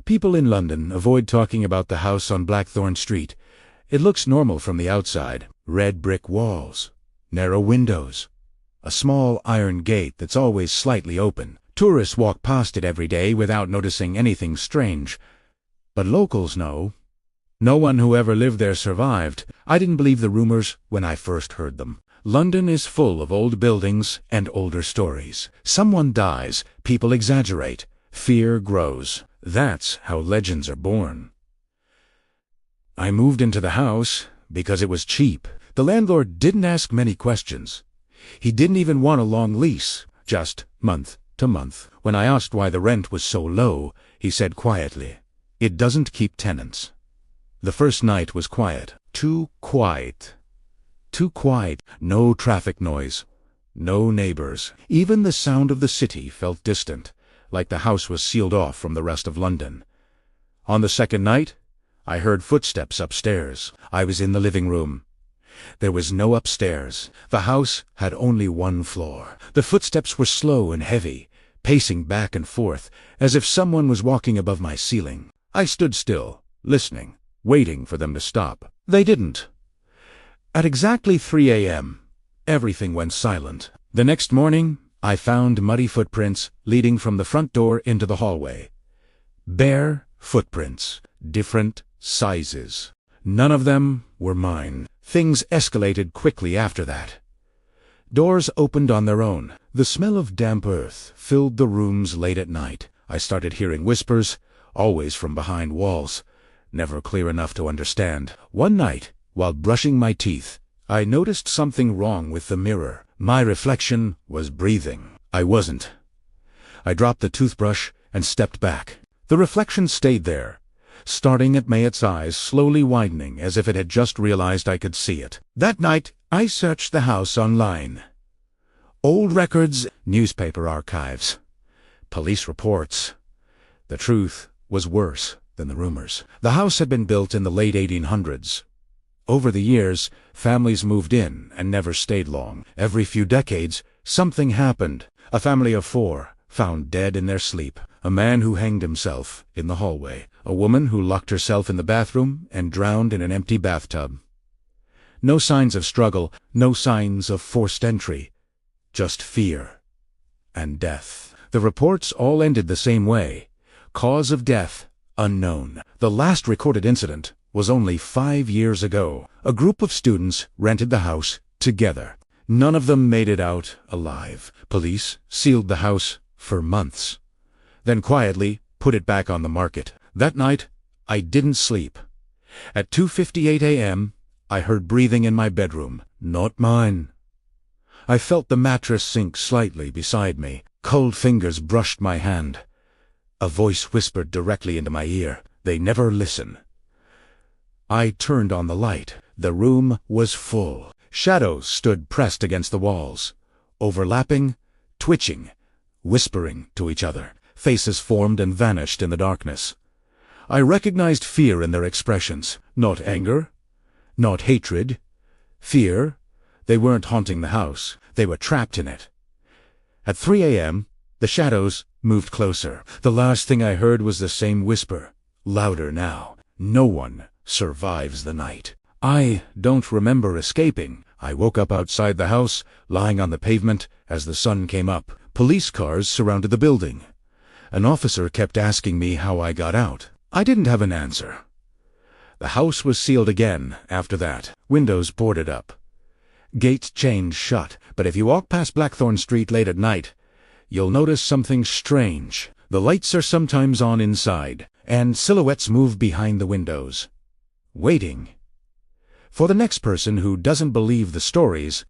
People in London avoid talking about the house on Blackthorn Street. It looks normal from the outside. Red brick walls, narrow windows, a small iron gate that's always slightly open. Tourists walk past it every day without noticing anything strange. But locals know. No one who ever lived there survived. I didn't believe the rumors when I first heard them. London is full of old buildings and older stories. Someone dies, people exaggerate, fear grows. That's how legends are born. I moved into the house because it was cheap. The landlord didn't ask many questions. He didn't even want a long lease, just month to month. When I asked why the rent was so low, he said quietly, "It doesn't keep tenants." The first night was quiet. Too quiet. Too quiet. No traffic noise. No neighbors. Even the sound of the city felt distant, like the house was sealed off from the rest of London. On the second night, I heard footsteps upstairs. I was in the living room. There was no upstairs. The house had only one floor. The footsteps were slow and heavy, pacing back and forth, as if someone was walking above my ceiling. I stood still, listening, waiting for them to stop. They didn't. At exactly 3 a.m., everything went silent. The next morning, I found muddy footprints leading from the front door into the hallway. Bare footprints, different sizes. None of them were mine. Things escalated quickly after that. Doors opened on their own. The smell of damp earth filled the rooms late at night. I started hearing whispers, always from behind walls, never clear enough to understand. One night, while brushing my teeth, I noticed something wrong with the mirror. My reflection was breathing. I wasn't. I dropped the toothbrush and stepped back. The reflection stayed there, starting at Mayet's eyes, slowly widening as if it had just realized I could see it. That night, I searched the house online. Old records, newspaper archives, police reports. The truth was worse than the rumors. The house had been built in the late 1800s. Over the years, families moved in and never stayed long. Every few decades, something happened. A family of 4 found dead in their sleep. A man who hanged himself in the hallway. A woman who locked herself in the bathroom and drowned in an empty bathtub. No signs of struggle, no signs of forced entry. Just fear and death. The reports all ended the same way. Cause of death unknown. The last recorded incident was only 5 years ago. A group of students rented the house together. None of them made it out alive. Police sealed the house for months, then quietly put it back on the market. That night, I didn't sleep. At 2:58 a.m., I heard breathing in my bedroom. Not mine. I felt the mattress sink slightly beside me. Cold fingers brushed my hand. A voice whispered directly into my ear. They never listen. I turned on the light. The room was full. Shadows stood pressed against the walls, overlapping, twitching, whispering to each other. Faces formed and vanished in the darkness. I recognized fear in their expressions. Not anger, not hatred. Fear. They weren't haunting the house. They were trapped in it. At 3 a.m., the shadows moved closer. The last thing I heard was the same whisper, louder now. No one survives the night. I don't remember escaping. I woke up outside the house, lying on the pavement as the sun came up. Police cars surrounded the building. An officer kept asking me how I got out. I didn't have an answer. The house was sealed again after that. Windows boarded up. Gates chained shut. But if you walk past Blackthorn Street late at night, you'll notice something strange. The lights are sometimes on inside, and silhouettes move behind the windows, waiting for the next person who doesn't believe the stories